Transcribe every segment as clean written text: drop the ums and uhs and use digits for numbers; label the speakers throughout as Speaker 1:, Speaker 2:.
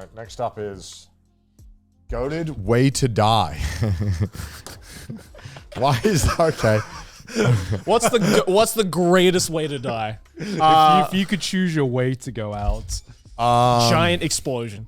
Speaker 1: right, next up is goated way to die. Why is that okay?
Speaker 2: What's the greatest way to die?
Speaker 3: If you could choose your way to go out.
Speaker 2: Giant explosion.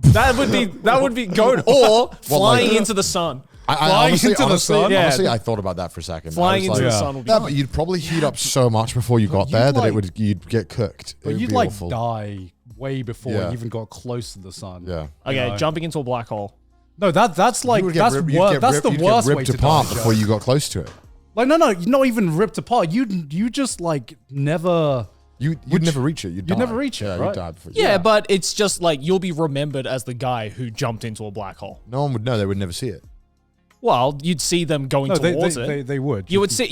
Speaker 2: That would be goat or flying into the sun.
Speaker 1: Honestly,
Speaker 2: Yeah.
Speaker 1: honestly, I thought about that for a second.
Speaker 2: Flying into the sun would be.
Speaker 1: No, but you'd probably heat up so much before you got there that you'd get cooked.
Speaker 3: But you'd like die way before you
Speaker 1: Yeah.
Speaker 3: even got close to the sun.
Speaker 1: Yeah.
Speaker 2: Okay, jumping into a black hole.
Speaker 3: No, that's like that's the worst way to die.
Speaker 1: Before you got close to it.
Speaker 3: Like no, not even ripped apart. You just like never.
Speaker 1: You'd never reach it. You'd
Speaker 3: never reach it.
Speaker 1: Yeah,
Speaker 3: right?
Speaker 1: you'd die before.
Speaker 2: Yeah, but it's just like you'll be remembered as the guy who jumped into a black hole.
Speaker 1: No one would know. They would never see it.
Speaker 2: Well, you'd see them going towards it.
Speaker 3: They would.
Speaker 2: You would see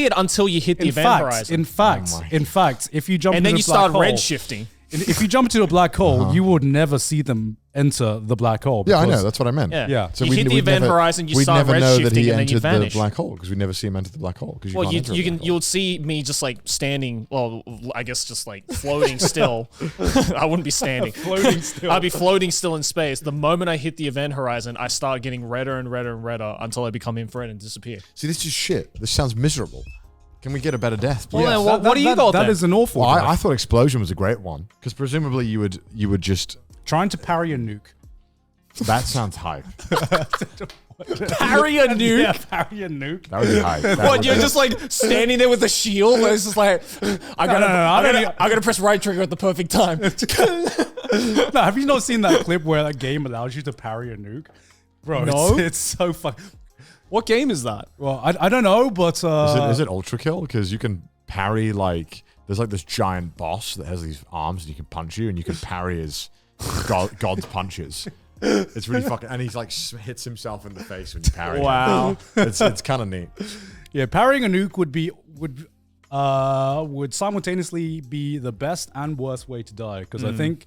Speaker 2: it until you hit the event horizon.
Speaker 3: In fact, if you jump
Speaker 2: and then you start
Speaker 3: hole,
Speaker 2: redshifting.
Speaker 3: If you jump into a black hole, you would never see them enter the black hole.
Speaker 1: Yeah, I know. That's what I meant.
Speaker 2: Yeah.
Speaker 1: So
Speaker 2: you hit the event horizon, you start
Speaker 1: redshifting, know that he
Speaker 2: and then you
Speaker 1: entered
Speaker 2: vanish.
Speaker 1: the black hole because we never see him enter the black hole.
Speaker 2: Well, you'll see me just like standing. Well, I guess just like floating still. I wouldn't be standing.
Speaker 3: Floating still.
Speaker 2: I'd be floating still in space. The moment I hit the event horizon, I start getting redder and redder and redder until I become infrared and disappear.
Speaker 1: See, this is shit. This sounds miserable. Can we get a better death, please?
Speaker 2: Well, then, what do you got
Speaker 3: That
Speaker 2: then?
Speaker 3: is an awful.
Speaker 1: Well, I thought explosion was a great one because presumably you would just.
Speaker 3: Trying to parry a nuke.
Speaker 1: That sounds hype.
Speaker 2: Parry a nuke?
Speaker 3: Yeah, parry a nuke.
Speaker 1: That would be hype.
Speaker 2: What, you're just like standing there with a shield and it's just like, I gotta press right trigger at the perfect time.
Speaker 3: No, have you not seen that clip where that game allows you to parry a nuke? Bro,
Speaker 2: No.
Speaker 3: it's so fun.
Speaker 2: What game is that?
Speaker 3: Well, I don't know, but
Speaker 1: is it ultra kill? Because you can parry like there's like this giant boss that has these arms and he can punch you and you can parry his God's punches. It's really fucking, and he's like hits himself in the face when you parry.
Speaker 2: Wow.
Speaker 1: It's kind of neat.
Speaker 3: Yeah, parrying a nuke would simultaneously be the best and worst way to die because I think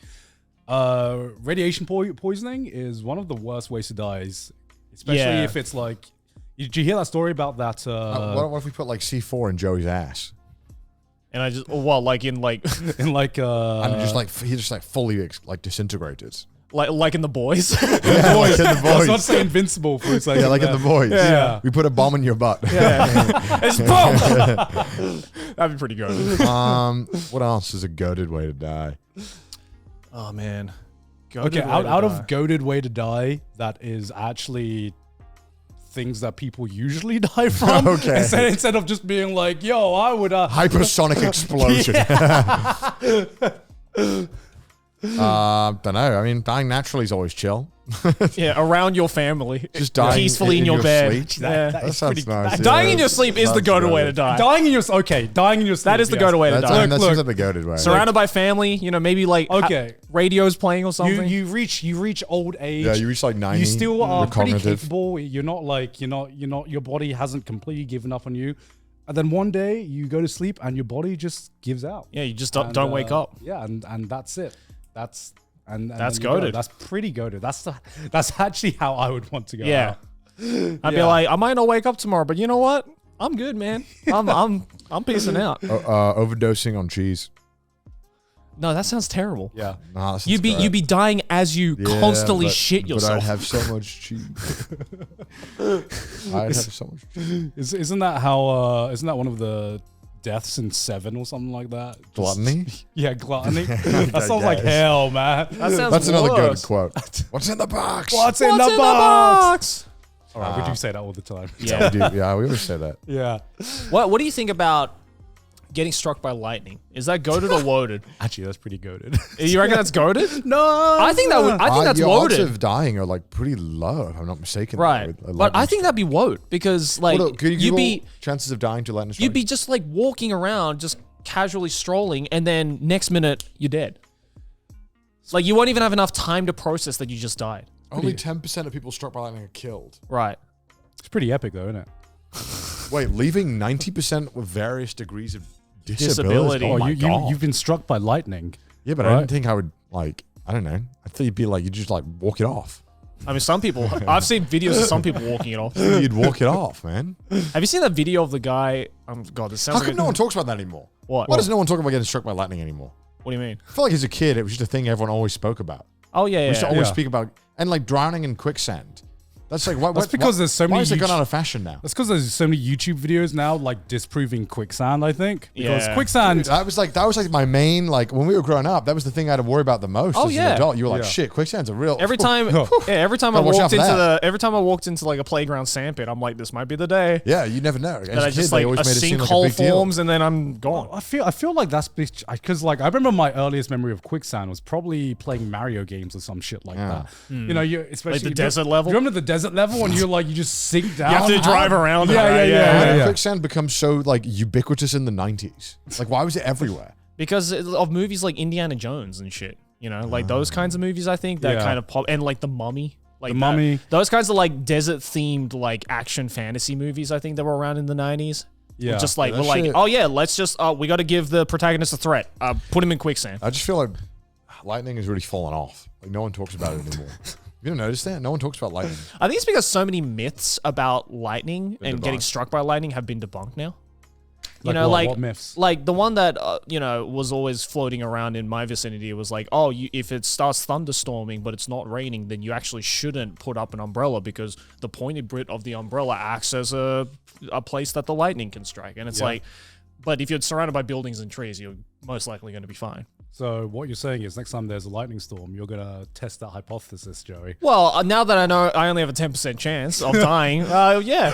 Speaker 3: radiation poisoning is one of the worst ways to die, especially if it's like. Did you hear that story about that?
Speaker 1: What if we put like C4 in Joey's ass?
Speaker 2: And I just, well, like in like,
Speaker 3: in like
Speaker 1: and he just like fully like disintegrated.
Speaker 2: like in the Boys.
Speaker 1: Yeah, like in the
Speaker 3: I was
Speaker 1: Boys.
Speaker 3: not saying invincible for a second.
Speaker 1: Yeah, like in the Boys.
Speaker 3: Yeah.
Speaker 1: We put a bomb in your butt.
Speaker 2: Yeah. It's boom. That'd be pretty good.
Speaker 1: What else is a goated way to die?
Speaker 2: Oh man.
Speaker 3: Okay, out of goated way to die, that is actually things that people usually die from.
Speaker 1: Okay.
Speaker 3: Instead of just being like, yo, I would
Speaker 1: Hypersonic explosion. Don't know. I mean, dying naturally is always chill.
Speaker 2: Yeah, around your family.
Speaker 1: Just dying
Speaker 2: peacefully in your bed.
Speaker 1: sleep.
Speaker 2: Yeah.
Speaker 1: That sounds nice.
Speaker 2: Dying in your sleep is the goated way to die.
Speaker 3: dying in your sleep.
Speaker 2: That is the goated way to die.
Speaker 1: That seems like the goated way.
Speaker 2: Surrounded by family, you know, maybe like radio's playing or something.
Speaker 3: You reach old age.
Speaker 1: Yeah, you reach like 90.
Speaker 3: You still are pretty
Speaker 1: cognitive.
Speaker 3: capable. You're not your body hasn't completely given up on you. And then one day you go to sleep and your body just gives out.
Speaker 2: Yeah, you just don't wake up.
Speaker 3: Yeah, and that's it. That's
Speaker 2: goated.
Speaker 3: That's pretty goated. That's actually how I would want to go.
Speaker 2: Yeah.
Speaker 3: out.
Speaker 2: I'd be like, I might not wake up tomorrow, but you know what? I'm good, man. I'm peacing out.
Speaker 1: Overdosing on cheese.
Speaker 2: No, that sounds terrible.
Speaker 3: Yeah.
Speaker 1: Nah, that sounds
Speaker 2: You'd
Speaker 1: great.
Speaker 2: be dying as you constantly shit yourself.
Speaker 1: But I'd have so much cheese. I'd have so much cheese.
Speaker 3: Isn't that how? Isn't that one of the deaths in 7 or something like that?
Speaker 1: Gluttony?
Speaker 3: Yeah, gluttony. That sounds like hell, man.
Speaker 2: That sounds
Speaker 1: That's another
Speaker 2: worse.
Speaker 1: good quote. What's in the box?
Speaker 3: What's in the box? All right, we do say that all the time.
Speaker 2: Yeah.
Speaker 1: We always say that.
Speaker 3: Yeah.
Speaker 2: What do you think about getting struck by lightning? Is that goated or loaded?
Speaker 3: Actually, that's pretty goated.
Speaker 2: You reckon that's goated?
Speaker 3: No.
Speaker 2: I think that's
Speaker 1: your odds
Speaker 2: loaded.
Speaker 1: of dying are like pretty low, if I'm not mistaken.
Speaker 2: Right. But I think that'd be woad because like you'd be
Speaker 1: chances of dying to lightning strike.
Speaker 2: you'd be just like walking around, just casually strolling, and then next minute you're dead. Like you won't even have enough time to process that you just died.
Speaker 1: Only 10% of people struck by lightning are killed.
Speaker 2: Right.
Speaker 3: It's pretty epic, though, isn't it?
Speaker 1: Wait, leaving 90% with various degrees of disability.
Speaker 2: Oh
Speaker 1: Oh,
Speaker 3: you've been struck by lightning.
Speaker 1: Yeah, but I didn't think I would like. I don't know. I thought you'd be like, you'd just like walk it off.
Speaker 2: I mean, some people. I've seen videos of some people walking it off.
Speaker 1: You'd walk it off, man.
Speaker 2: Have you seen that video of the guy? God, this sounds.
Speaker 1: How come no one talks about that anymore?
Speaker 2: What?
Speaker 1: Why does no one talk about getting struck by lightning anymore?
Speaker 2: What do you mean?
Speaker 1: I feel like as a kid, it was just a thing everyone always spoke about.
Speaker 2: Oh yeah,
Speaker 1: We used to always
Speaker 3: Yeah.
Speaker 1: speak about, and like drowning in quicksand. That's like,
Speaker 3: That's because there's so
Speaker 1: why
Speaker 3: many.
Speaker 1: is it gone out of fashion now?
Speaker 3: That's because there's so many YouTube videos now, like disproving quicksand. I think because
Speaker 2: Yeah.
Speaker 3: quicksand.
Speaker 1: That was like my main, like when we were growing up, that was the thing I had to worry about the most
Speaker 2: Oh,
Speaker 1: as
Speaker 2: yeah.
Speaker 1: an adult. You were like,
Speaker 3: Yeah.
Speaker 1: shit, quicksand's a real.
Speaker 2: Every time,
Speaker 3: Oh.
Speaker 2: every time I
Speaker 1: Gotta watch out
Speaker 2: walked
Speaker 1: for
Speaker 2: into
Speaker 1: that.
Speaker 2: every time I walked into like a playground sandpit, I'm like, this might be the day
Speaker 1: Yeah, you never know. As
Speaker 2: that
Speaker 1: a
Speaker 2: I
Speaker 1: kid,
Speaker 2: just
Speaker 1: they
Speaker 2: like
Speaker 1: always
Speaker 2: a
Speaker 1: made it seem like a
Speaker 2: sinkhole
Speaker 1: big deal.
Speaker 2: forms and then I'm gone.
Speaker 3: I feel like that's because like I remember my earliest memory of quicksand was probably playing Mario games or some shit like that. You know, you especially
Speaker 2: the
Speaker 3: if you-
Speaker 2: desert level?
Speaker 3: Do you remember the desert level and you're like you just sink down?
Speaker 2: You have to drive around.
Speaker 3: Yeah,
Speaker 2: it, right?
Speaker 3: yeah.
Speaker 1: How did quicksand become so like ubiquitous in the 90s? Like, why was it everywhere?
Speaker 2: Because of movies like Indiana Jones and shit. You know, like those kinds of movies. I think that
Speaker 3: Yeah.
Speaker 2: kind of pop and like The Mummy. Like
Speaker 3: The Mummy.
Speaker 2: Those kinds of like desert themed like action fantasy movies. I think that were around in the 90s.
Speaker 3: Yeah.
Speaker 2: Just like
Speaker 1: Yeah,
Speaker 2: we're
Speaker 1: that
Speaker 2: like,
Speaker 1: shit-
Speaker 2: oh yeah, let's just we got to give the protagonist a threat. Put him in quicksand.
Speaker 1: I just feel like lightning has really fallen off. Like, no one talks about it anymore. You don't notice that? No one talks about lightning.
Speaker 2: I think it's because so many myths about lightning and getting
Speaker 1: debunked.
Speaker 2: struck by lightning have been debunked now. You
Speaker 3: Like
Speaker 2: know,
Speaker 3: what? What myths?
Speaker 2: like the one that you know was always floating around in my vicinity was like, oh, if it starts thunderstorming but it's not raining, then you actually shouldn't put up an umbrella because the pointed bit of the umbrella acts as a place that the lightning can strike. And it's like, but if you're surrounded by buildings and trees, you're most likely going to be fine.
Speaker 3: So what you're saying is next time there's a lightning storm, you're gonna test that hypothesis, Joey.
Speaker 2: Well, now that I know I only have a 10% chance of dying, yeah,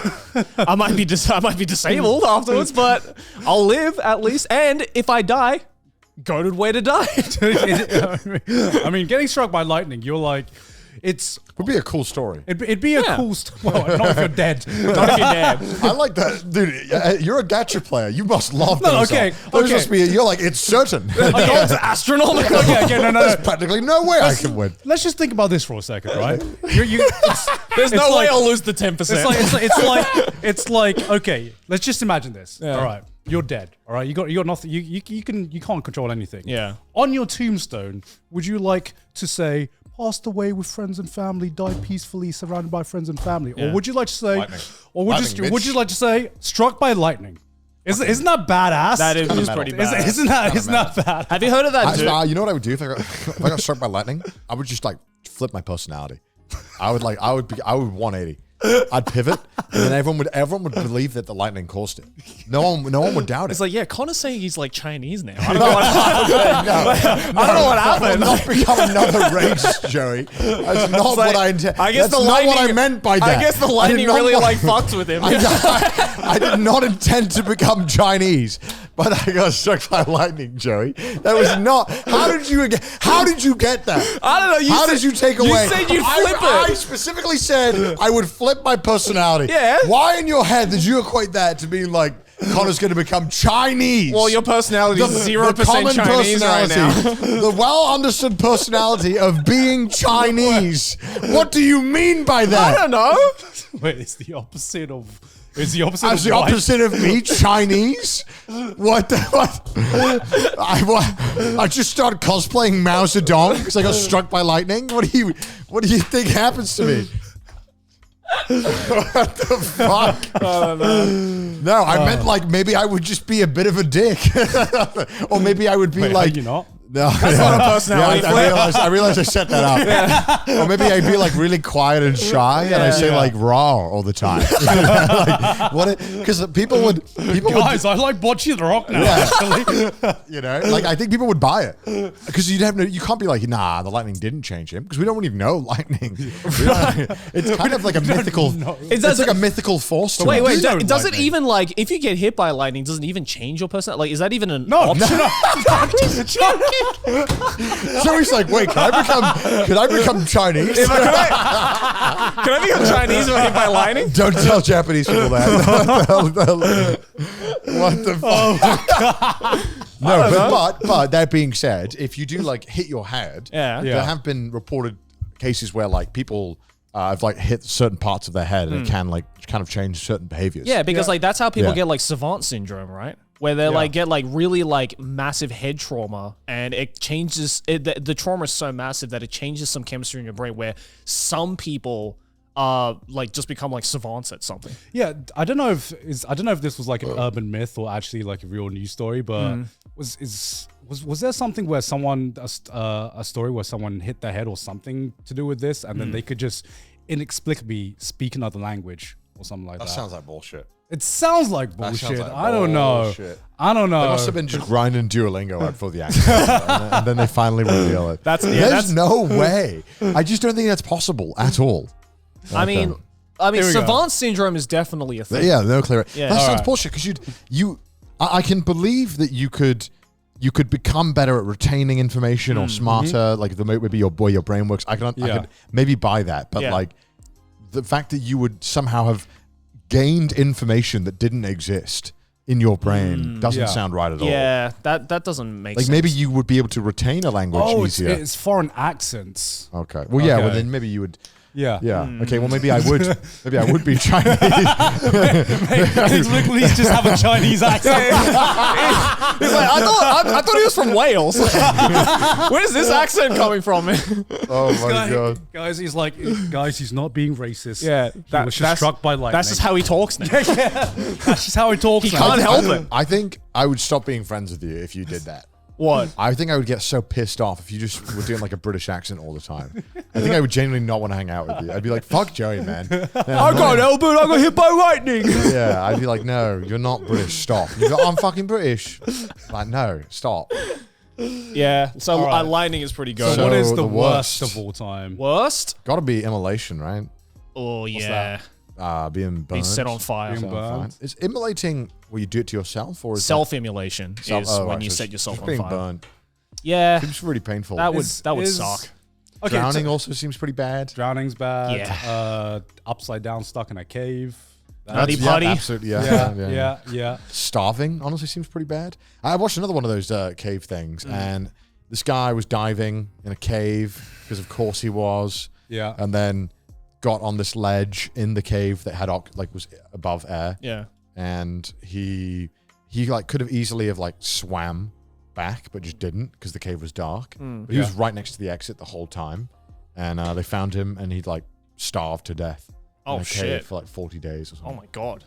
Speaker 2: I might be disabled afterwards, but I'll live at least. And if I die, goated way to die.
Speaker 3: I mean, getting struck by lightning, you're like,
Speaker 1: Would be a cool story.
Speaker 3: it'd be a
Speaker 2: Yeah.
Speaker 3: cool. Well, not if you're dead.
Speaker 2: Not if you're dead.
Speaker 1: I like that, dude. You're a gacha player. You must love
Speaker 3: No,
Speaker 1: those.
Speaker 3: okay,
Speaker 1: Those
Speaker 3: okay.
Speaker 1: must be. You're like, it's certain.
Speaker 2: It's astronomical.
Speaker 3: no.
Speaker 1: There's practically no way I can win.
Speaker 3: Let's just think about this for a second, right?
Speaker 2: There's no
Speaker 3: it's
Speaker 2: way
Speaker 3: like-
Speaker 2: I'll lose the 10%.
Speaker 3: It's like okay. Let's just imagine this. All right, you're dead. All right, you got nothing. You can't control anything.
Speaker 2: Yeah.
Speaker 3: On your tombstone, would you like to say passed away with friends and family, died peacefully, surrounded by friends and family, or would you like to say,
Speaker 1: Lightning.
Speaker 3: or would
Speaker 1: Lightning,
Speaker 3: would
Speaker 1: bitch.
Speaker 3: you like to say struck by lightning? Isn't that badass?
Speaker 2: That is
Speaker 1: metal.
Speaker 2: pretty bad.
Speaker 3: Isn't that bad?
Speaker 2: Have you heard of that dude?
Speaker 1: You know what I would do if I got struck by lightning? I would just like flip my personality. I would 180. I'd pivot, and then everyone would believe that the lightning caused it. No one would doubt it.
Speaker 2: It's like, yeah, Connor's saying he's like Chinese now. I don't know what happened. I don't know what
Speaker 1: I will
Speaker 2: happened.
Speaker 1: not become another race, Joey. That's not what I intend.
Speaker 2: I guess
Speaker 1: That's
Speaker 2: the
Speaker 1: not
Speaker 2: lightning,
Speaker 1: what I meant by that.
Speaker 2: I guess the
Speaker 1: I did
Speaker 2: lightning
Speaker 1: not
Speaker 2: really
Speaker 1: want-
Speaker 2: like fucked with him.
Speaker 1: I did not intend to become Chinese, but I got struck by lightning, Joey. That was not. How did you get that?
Speaker 2: I don't know. You
Speaker 1: How
Speaker 2: said-
Speaker 1: did you take
Speaker 2: you
Speaker 1: away?
Speaker 2: said you'd
Speaker 1: I-
Speaker 2: flip it.
Speaker 1: I specifically said I would flip my personality.
Speaker 2: Yeah.
Speaker 1: Why in your head did you equate that to being like Connor's going to become Chinese?
Speaker 2: Well, your personality is 0%
Speaker 1: common
Speaker 2: Chinese right now.
Speaker 1: the well understood personality of being Chinese. What do you mean by
Speaker 2: I
Speaker 1: that?
Speaker 2: don't know.
Speaker 3: Wait, it's the opposite of. It's the opposite.
Speaker 1: As
Speaker 3: of
Speaker 1: the
Speaker 3: white.
Speaker 1: opposite of me, Chinese? What? I just started cosplaying Mao Zedong because I got struck by lightning. What do you think happens to me? What the fuck? No, I meant like maybe I would just be a bit of a dick, or maybe I would be
Speaker 3: Wait,
Speaker 1: like
Speaker 3: you not?
Speaker 1: No,
Speaker 2: That's not a personality flip.
Speaker 1: I realized I set that up. Or maybe I'd be like really quiet and shy, and I say like raw all the time. Like, what? Because people would
Speaker 3: Guys, I like Bocce the Rock now. Actually.
Speaker 1: you know, like I think people would buy it because you can't be like, nah, the lightning didn't change him because we don't even know lightning. It's kind of like a mythical. It's like a mythical force. To
Speaker 2: Wait,
Speaker 1: it.
Speaker 2: wait.
Speaker 3: know
Speaker 2: Does it
Speaker 3: lightning.
Speaker 2: even like if you get hit by lightning? Does it even change your personality? Like, is that even an
Speaker 3: No,
Speaker 2: option?
Speaker 1: So he's like, wait, can I become Chinese?
Speaker 2: Can I become Chinese when hit by lightning?
Speaker 1: Don't tell Japanese people that. What the fuck? No, but that being said, if you do like hit your head,
Speaker 2: Yeah.
Speaker 1: there have been reported cases where like people have like hit certain parts of their head and it can like kind of change certain behaviors.
Speaker 2: Yeah, because like that's how people
Speaker 1: Yeah.
Speaker 2: get like savant syndrome, right? Where they like get like really like massive head trauma, and it changes. The trauma is so massive that it changes some chemistry in your brain. Where some people like just become like savants at something.
Speaker 3: Yeah, I don't know if this was like an urban myth or actually like a real news story, but Was there something where a story where someone hit their head or something to do with this, and then they could just inexplicably speak another language or something like that?
Speaker 1: That sounds like bullshit.
Speaker 3: It sounds like bullshit.
Speaker 1: Sounds like
Speaker 3: I don't know.
Speaker 1: bullshit.
Speaker 3: I don't know.
Speaker 1: They must have been just grinding Duolingo out for the accent, and then they finally reveal it. There's no way. I just don't think that's possible at all.
Speaker 2: I mean, savant syndrome is definitely a thing.
Speaker 1: Yeah, no clear.
Speaker 2: Yeah.
Speaker 1: That sounds bullshit because I can believe that you could become better at retaining information or smarter, like maybe your brain works. I could maybe buy that, but like the fact that you would somehow have gained information that didn't exist in your brain doesn't sound right at all.
Speaker 2: Yeah, that doesn't make sense.
Speaker 1: Like maybe you would be able to retain a language easier.
Speaker 3: It's foreign accents.
Speaker 1: Okay. Well, yeah. Well, then maybe you would.
Speaker 3: Yeah.
Speaker 1: Yeah. Okay. Well, maybe I would. Maybe I would be Chinese.
Speaker 3: Please just have a Chinese accent.
Speaker 2: He's like, I thought he was from Wales. Where's this accent coming from?
Speaker 1: Oh my god.
Speaker 3: Guys, he's not being racist.
Speaker 2: Yeah,
Speaker 3: he was just struck by lightning.
Speaker 2: That's just how he talks now.
Speaker 3: That's just how he talks.
Speaker 2: He can't help it.
Speaker 1: I think I would stop being friends with you if you did that.
Speaker 2: What?
Speaker 1: I think I would get so pissed off if you just were doing like a British accent all the time. I think I would genuinely not want to hang out with you. I'd be like, fuck Joey, man.
Speaker 2: I can't help it. I got hit by lightning.
Speaker 1: Yeah, I'd be like, no, you're not British. Stop. You go, I'm fucking British. Like, no, stop.
Speaker 2: Yeah. So lightning is pretty good.
Speaker 3: So what is
Speaker 1: So
Speaker 3: the
Speaker 1: the
Speaker 3: worst
Speaker 1: worst
Speaker 3: of all time?
Speaker 2: Worst?
Speaker 1: Got to be immolation, right?
Speaker 2: Oh yeah.
Speaker 1: Being burned.
Speaker 2: Being set on fire.
Speaker 3: Being burned.
Speaker 1: Is immolating where you do it to yourself, or is
Speaker 2: Self-immolation is when you set yourself on
Speaker 1: being
Speaker 2: fire.
Speaker 1: burned?
Speaker 2: Yeah.
Speaker 1: Seems really painful.
Speaker 2: That would suck.
Speaker 3: Okay,
Speaker 1: Drowning also seems pretty bad.
Speaker 3: Drowning's bad.
Speaker 2: Yeah.
Speaker 3: Upside down, stuck in a cave.
Speaker 2: Nutty
Speaker 1: Yeah,
Speaker 2: putty.
Speaker 1: absolutely.
Speaker 3: Yeah.
Speaker 1: Starving honestly seems pretty bad. I watched another one of those cave things, and this guy was diving in a cave because, of course, he was.
Speaker 3: Yeah.
Speaker 1: And then got on this ledge in the cave that had was above air.
Speaker 2: Yeah.
Speaker 1: And he like could have easily have like swam back, but just didn't because the cave was dark. But he was right next to the exit the whole time, and they found him, and he'd like starved to death.
Speaker 2: Oh,
Speaker 1: in a
Speaker 2: shit.
Speaker 1: cave for like 40 days or something.
Speaker 2: Oh my god.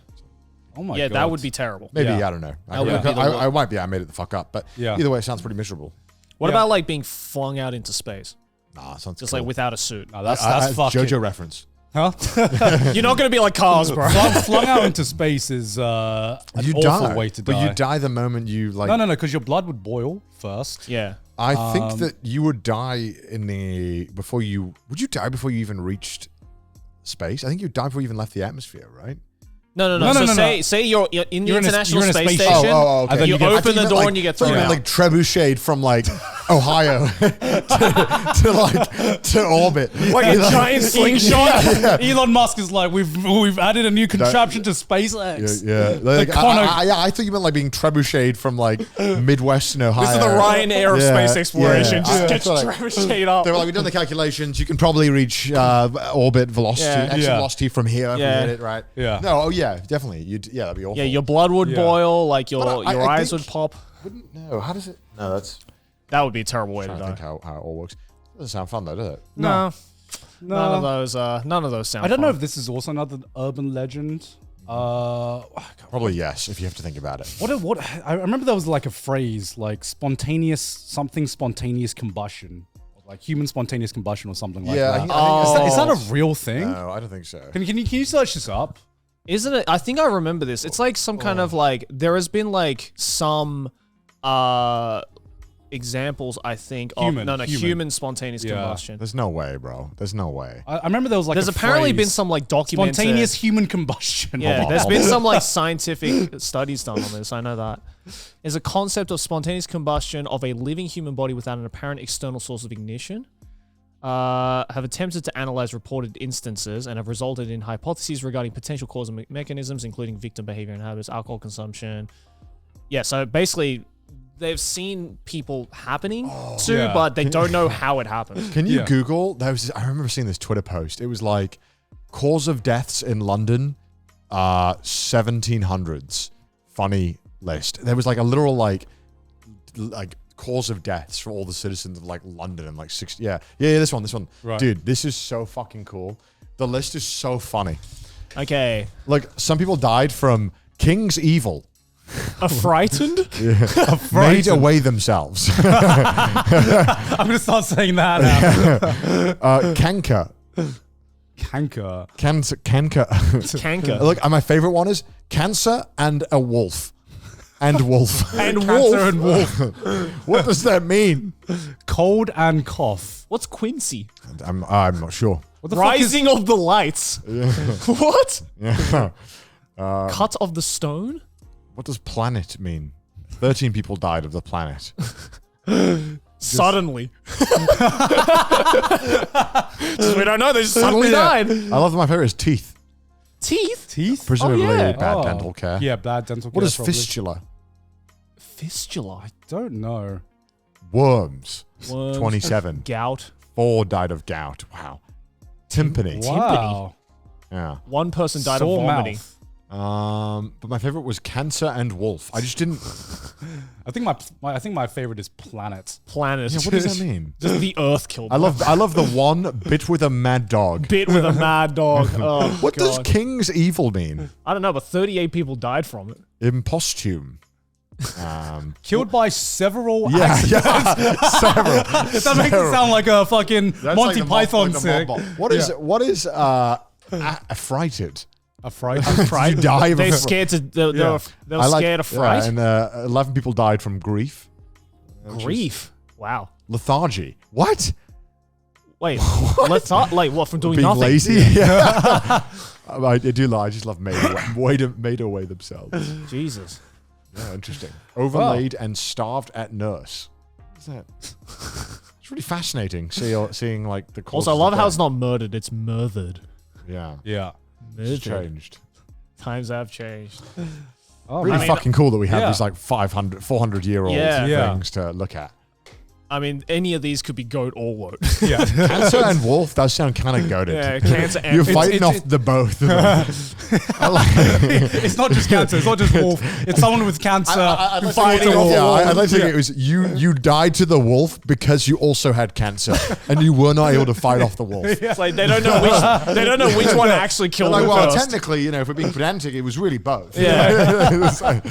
Speaker 3: Oh my
Speaker 2: Yeah,
Speaker 3: god.
Speaker 2: that would be terrible.
Speaker 1: Maybe,
Speaker 3: Yeah.
Speaker 1: I don't know.
Speaker 2: That would be the
Speaker 1: I might be. I made it the fuck up, but either way, it sounds pretty miserable.
Speaker 2: What
Speaker 3: Yeah.
Speaker 2: about like being flung out into space?
Speaker 1: Nah, sounds
Speaker 2: Just
Speaker 1: cool.
Speaker 2: like without a suit.
Speaker 3: No, that's fucking
Speaker 1: JoJo reference.
Speaker 3: Huh?
Speaker 2: You're not going to be like Cars, bro.
Speaker 3: Flung out into space is an awful way to die.
Speaker 1: But you die the moment you like.
Speaker 3: No, because your blood would boil first.
Speaker 2: Yeah.
Speaker 1: I think that you would die before you. Would you die before you even reached space? I think you'd die before you even left the atmosphere, right?
Speaker 2: No. So say you're in the
Speaker 3: You're in a
Speaker 2: International
Speaker 3: space
Speaker 2: Space
Speaker 3: station.
Speaker 2: Station.
Speaker 1: Okay.
Speaker 3: And then
Speaker 2: You
Speaker 3: you get-
Speaker 1: I
Speaker 2: open
Speaker 1: thought
Speaker 2: the
Speaker 1: you
Speaker 2: door
Speaker 1: meant,
Speaker 2: and you get
Speaker 1: I thought
Speaker 2: thrown
Speaker 1: meant
Speaker 2: out.
Speaker 1: like trebucheted from like Ohio to orbit.
Speaker 2: Like a giant slingshot.
Speaker 3: Elon Musk is like, we've added a new contraption to SpaceX.
Speaker 1: Yeah. Like,
Speaker 3: Connor-
Speaker 1: I thought you meant like being trebucheted from like Midwestern Ohio.
Speaker 2: This is the Ryanair of space exploration.
Speaker 1: Yeah.
Speaker 2: Just
Speaker 1: I
Speaker 2: get
Speaker 1: thought, like,
Speaker 2: trebucheted up.
Speaker 1: They were like, we've done the calculations. You can probably reach orbit velocity,
Speaker 2: Yeah.
Speaker 1: exit
Speaker 3: Yeah.
Speaker 1: velocity from here if
Speaker 2: Yeah.
Speaker 1: we hit it, right?
Speaker 3: Yeah.
Speaker 1: No, oh yeah, definitely. That'd be awful.
Speaker 2: Yeah, your blood would
Speaker 3: Yeah.
Speaker 2: boil, like your
Speaker 1: But I
Speaker 2: eyes
Speaker 1: think-
Speaker 2: would pop.
Speaker 1: No, how does it? No, that's.
Speaker 2: That would be a terrible way to
Speaker 1: I
Speaker 2: die.
Speaker 1: think how it all works. Doesn't sound fun though, does it?
Speaker 2: No.
Speaker 3: No.
Speaker 2: None of those sound
Speaker 3: I don't know
Speaker 2: fun.
Speaker 3: if this is also another urban legend.
Speaker 1: Probably yes, if you have to think about it.
Speaker 3: What? I remember there was like a phrase like spontaneous combustion, like human spontaneous combustion or something like
Speaker 1: Yeah,
Speaker 3: that.
Speaker 1: I think
Speaker 3: Is that a real thing?
Speaker 1: No, I don't think so.
Speaker 3: Can you search this up?
Speaker 2: Isn't it? I think I remember this. It's like some kind of like there has been like some examples. I think
Speaker 3: Human,
Speaker 2: of
Speaker 3: human.
Speaker 2: human spontaneous
Speaker 3: Yeah.
Speaker 2: combustion.
Speaker 1: There's no way, bro. There's no way.
Speaker 3: I remember there was like
Speaker 2: There's
Speaker 3: a
Speaker 2: apparently been
Speaker 3: phrase,
Speaker 2: some like documented
Speaker 3: spontaneous human combustion.
Speaker 2: Yeah, there's been some like scientific studies done on this. I know that. There's a concept of spontaneous combustion of a living human body without an apparent external source of ignition. Have attempted to analyze reported instances and have resulted in hypotheses regarding potential causal mechanisms, including victim behavior and habits, alcohol consumption. Yeah, so basically, they've seen people happening
Speaker 3: Yeah.
Speaker 2: but they don't know how it happened.
Speaker 1: Can you
Speaker 3: Yeah.
Speaker 1: Google? I remember seeing this Twitter post. It was like cause of deaths in London, 1700s. Funny list. There was like a literal like cause of deaths for all the citizens of like London and like 60. Yeah. This one.
Speaker 3: Right.
Speaker 1: Dude, this is so fucking cool. The list is so funny.
Speaker 2: Okay.
Speaker 1: Like some people died from King's Evil.
Speaker 2: A frightened?
Speaker 1: Made away themselves.
Speaker 3: I'm gonna start saying that now.
Speaker 1: Canker.
Speaker 3: Canker.
Speaker 2: Canker.
Speaker 1: Look, and my favorite one is cancer and a wolf. And wolf.
Speaker 2: And
Speaker 3: Cancer and
Speaker 2: wolf.
Speaker 3: wolf.
Speaker 1: What does that mean?
Speaker 3: Cold and cough.
Speaker 2: What's Quincy?
Speaker 1: I'm not sure.
Speaker 3: What the fuck is
Speaker 2: Rising of the lights. What?
Speaker 1: Yeah.
Speaker 2: Cut of the stone?
Speaker 1: What does planet mean? 13 people died of the planet.
Speaker 2: Suddenly. Just, we don't know. They just suddenly died.
Speaker 1: I love that my favorite is teeth.
Speaker 2: Teeth?
Speaker 3: teeth?
Speaker 1: Presumably
Speaker 2: yeah.
Speaker 1: bad dental care.
Speaker 3: Yeah, bad dental care.
Speaker 1: What is
Speaker 3: probably.
Speaker 1: fistula?
Speaker 2: Fistula.
Speaker 3: Don't know.
Speaker 1: Worms.
Speaker 2: Worms.
Speaker 1: 27.
Speaker 2: Gout.
Speaker 1: 4 died of gout. Wow. Timpani.
Speaker 3: Wow.
Speaker 1: Yeah.
Speaker 2: One person died
Speaker 3: Sore
Speaker 2: of vomiting.
Speaker 3: mouth.
Speaker 1: But my favorite was cancer and wolf. I just didn't.
Speaker 3: I think my favorite is planet.
Speaker 2: Planet.
Speaker 1: Yeah, what does that mean?
Speaker 2: Just the earth killed
Speaker 1: I love the one bit with a mad dog.
Speaker 2: bit with a mad dog. Oh,
Speaker 1: What does
Speaker 2: God.
Speaker 1: king's evil mean?
Speaker 2: I don't know, but 38 people died from it.
Speaker 1: Impostume.
Speaker 3: Killed by several
Speaker 1: Yeah,
Speaker 3: accidents.
Speaker 1: yeah. Several.
Speaker 3: That makes it sound like a fucking
Speaker 1: That's
Speaker 3: Monty
Speaker 1: like the
Speaker 3: Python
Speaker 1: Monty
Speaker 3: sick.
Speaker 1: What is affrighted?
Speaker 3: A fright.
Speaker 1: You die of
Speaker 2: They
Speaker 1: a
Speaker 2: scared to. They were
Speaker 1: I like-
Speaker 2: scared of fright.
Speaker 1: Yeah, and 11 people died from grief.
Speaker 2: Grief. Wow.
Speaker 1: Lethargy. What?
Speaker 2: Wait. Let's not like what from doing
Speaker 1: Being
Speaker 2: nothing.
Speaker 1: lazy? Yeah. I do lie. I just love made away themselves.
Speaker 2: Jesus.
Speaker 1: Yeah, interesting. Overlaid and starved at nurse. What's that? It's really fascinating seeing like the causes
Speaker 2: Also, I love
Speaker 1: of
Speaker 2: how
Speaker 1: death.
Speaker 2: it's not murdered; it's murdered.
Speaker 1: Yeah.
Speaker 3: Yeah.
Speaker 1: It's changed.
Speaker 2: Times have changed.
Speaker 3: Oh,
Speaker 1: Really
Speaker 2: I mean,
Speaker 1: fucking cool that we have
Speaker 3: yeah.
Speaker 1: these like 400-year-old
Speaker 2: Yeah.
Speaker 3: Yeah.
Speaker 1: things to look at.
Speaker 2: I mean, any of these could be goat or woke.
Speaker 3: yeah.
Speaker 1: Cancer and wolf does sound kind of goated.
Speaker 2: Yeah, cancer and
Speaker 1: You're fighting
Speaker 3: it's-
Speaker 1: off the both of them.
Speaker 3: It's not just cancer. It's not just wolf. It's someone with cancer who fights a wolf.
Speaker 1: I'd like to think it was you died to the wolf because you also had cancer and you were not able to fight off the wolf.
Speaker 2: It's like they don't know which one actually
Speaker 1: They're
Speaker 2: killed
Speaker 1: like,
Speaker 2: them
Speaker 1: well,
Speaker 2: first.
Speaker 1: technically, if we're being pedantic, it was really both.
Speaker 2: Yeah.
Speaker 1: It's like-